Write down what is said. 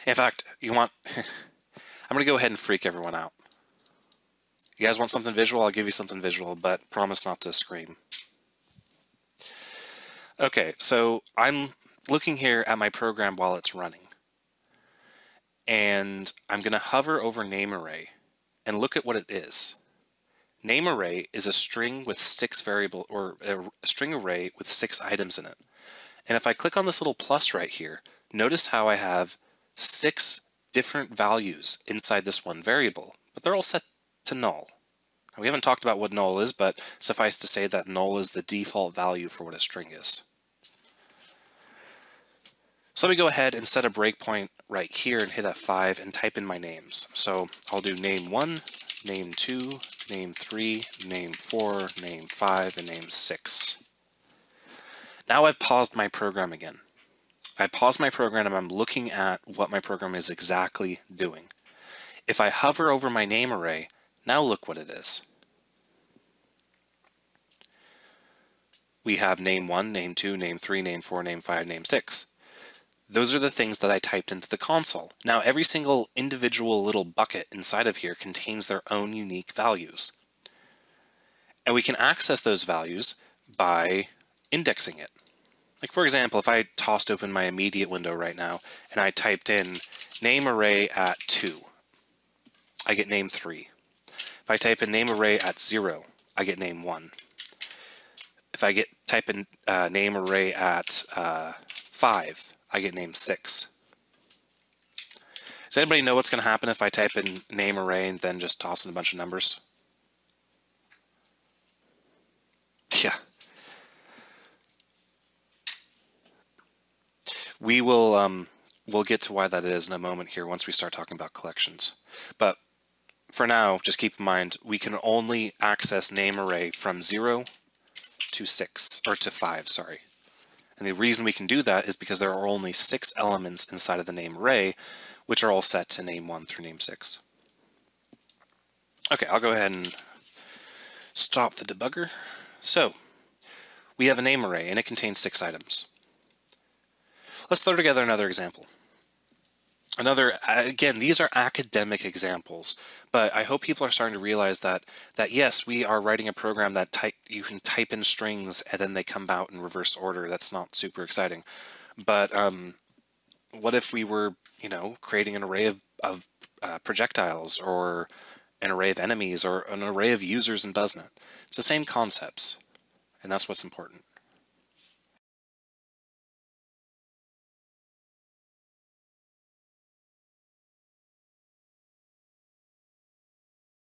In fact, you want, I'm going to go ahead and freak everyone out. You guys want something visual? I'll give you something visual, but promise not to scream. Okay, so I'm looking here at my program while it's running. And I'm going to hover over name array and look at what it is. Name array is a string with 6 variable, or a string array with 6 items in it. And if I click on this little plus right here, notice how I have 6 different values inside this one variable, but they're all set to null. Now, we haven't talked about what null is, but suffice to say that null is the default value for what a string is. So let me go ahead and set a breakpoint right here and hit F5 and type in my names. So I'll do name1, name2, name3, name4, name5, and name6. Now I've paused my program again. I paused my program and I'm looking at what my program is exactly doing. If I hover over my name array, now look what it is. We have name1, name2, name3, name4, name5, name6. Those are the things that I typed into the console. Now every single individual little bucket inside of here contains their own unique values. And we can access those values by indexing it. Like for example, if I tossed open my immediate window right now and I typed in name array at 2, I get name 3. If I type in name array at 0, I get name 1. If I type in name array at 5, I get name 6. Does anybody know what's going to happen if I type in name array and then just toss in a bunch of numbers? Yeah. We will we'll get to why that is in a moment here once we start talking about collections. But for now, just keep in mind we can only access name array from 0 to 6, or to 5, sorry. And the reason we can do that is because there are only 6 elements inside of the name array, which are all set to name 1 through name 6. Okay, I'll go ahead and stop the debugger. So, we have a name array and it contains 6 items. Let's throw together another example. Again, these are academic examples, but I hope people are starting to realize that yes, we are writing a program that you can type in strings and then they come out in reverse order. That's not super exciting. But what if we were, creating an array of projectiles, or an array of enemies, or an array of users in BuzzNet? It's the same concepts, and that's what's important.